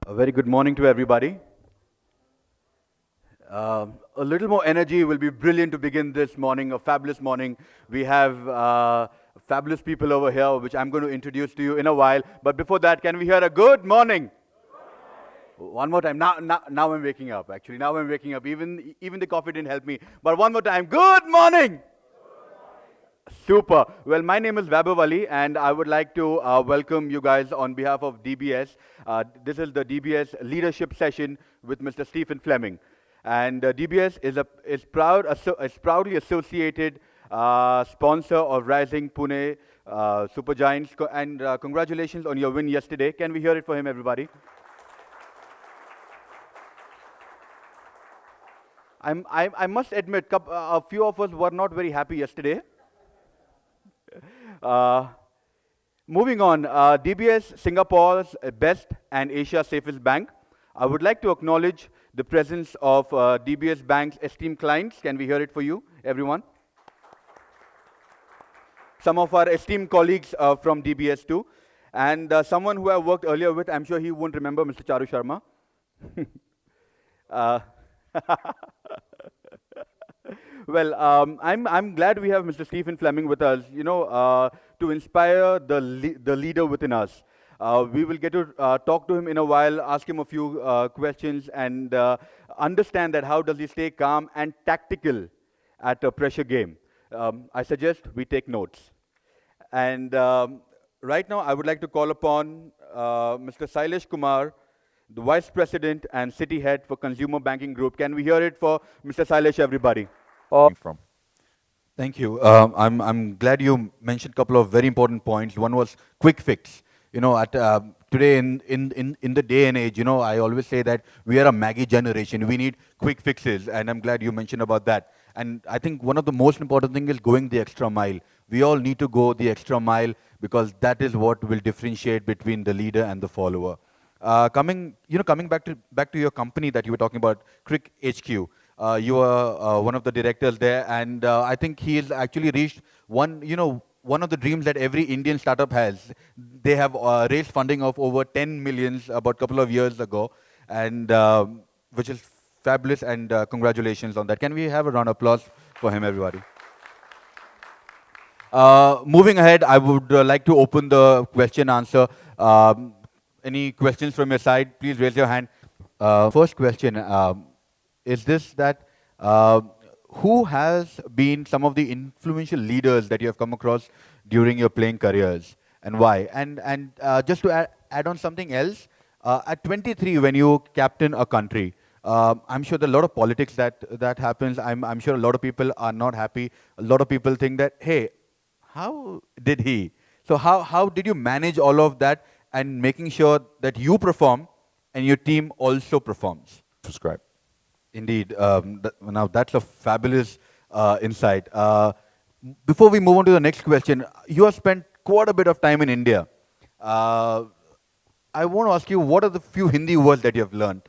A very good morning to everybody. A little more energy will be brilliant to begin this morning, a fabulous morning. We have fabulous people over here, which I'm going to introduce to you in a while. But before that, can we hear a good morning? One more time. Now I'm waking up, actually. Now I'm waking up. Even the coffee didn't help me. But one more time. Good morning! Super. Well, my name is Vaibhav Ali, and I would like to welcome you guys on behalf of DBS. This is the DBS leadership session with Mr. Stephen Fleming. And DBS is proudly associated sponsor of Rising Pune Supergiants. And congratulations on your win yesterday. Can we hear it for him, everybody? I must admit, a few of us were not very happy yesterday. Moving on, DBS, Singapore's best and Asia's safest bank. I would like to acknowledge the presence of DBS Bank's esteemed clients. Can we hear it for you, everyone? Some of our esteemed colleagues from DBS too. And someone who I worked earlier with, I'm sure he won't remember, Mr. Charu Sharma. Well, I'm glad we have Mr. Stephen Fleming with us, to inspire the leader within us. We will get to talk to him in a while, ask him a few questions, and understand that how does he stay calm and tactical at a pressure game. I suggest we take notes. And right now, I would like to call upon Mr. Sailesh Kumar, the Vice President and City Head for Consumer Banking Group. Can we hear it for Mr. Sailesh, everybody? From. Thank you. I'm glad you mentioned a couple of very important points. One was quick fix. Today in the day and age, I always say that we are a Maggie generation. We need quick fixes, and I'm glad you mentioned about that. And I think one of the most important things is going the extra mile. We all need to go the extra mile because that is what will differentiate between the leader and the follower. Coming back to your company that you were talking about, Crick HQ. You are one of the directors there, and I think he has actually reached one of the dreams that every Indian startup has. They have raised funding of over 10 millions about a couple of years ago, and which is fabulous, and congratulations on that. Can we have a round of applause for him, everybody? Moving ahead, I would like to open the question answer. Any questions from your side? Please raise your hand. First question. Is this that who has been some of the influential leaders that you have come across during your playing careers, and why? And just to add on something else, at 23, when you captain a country, I'm sure there are a lot of politics that happens. I'm sure a lot of people are not happy. A lot of people think that, hey, how did he? So how did you manage all of that and making sure that you perform and your team also performs? Subscribe. Indeed. Now, that's a fabulous insight. Before we move on to the next question, you have spent quite a bit of time in India. I want to ask you, what are the few Hindi words that you have learned?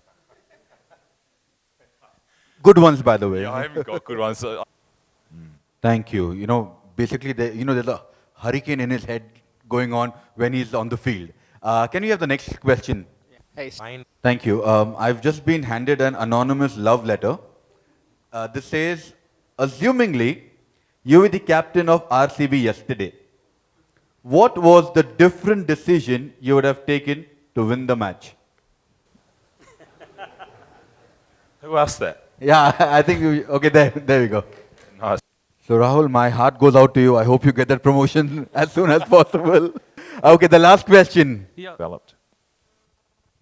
Good ones, by the way. Yeah, I haven't got good ones. Thank you. Basically, there's a hurricane in his head going on when he's on the field. Can we have the next question? Hey, fine. Thank you. I've just been handed an anonymous love letter. This says, assumingly, you were the captain of RCB yesterday. What was the different decision you would have taken to win the match? Who asked that? Yeah, I think, okay, there we go. Nice. So Rahul, my heart goes out to you. I hope you get that promotion as soon as possible. Okay, the last question. Yeah. Developed.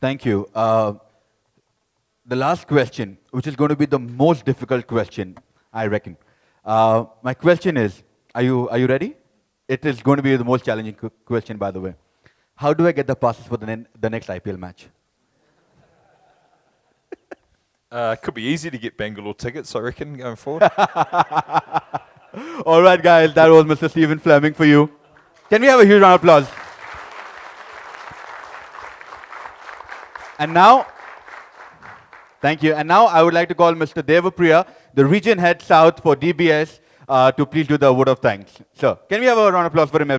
Thank you. The last question, which is going to be the most difficult question, I reckon. My question is, are you ready? It is going to be the most challenging question, by the way. How do I get the passes for the next IPL match? Could be easy to get Bangalore tickets, I reckon, going forward. All right, guys, that was Mr. Stephen Fleming for you. Can we have a huge round of applause? And now, thank you. And now I would like to call Mr. Devapriya, the region head south for DBS, to please do the word of thanks. Sir, can we have a round of applause for him?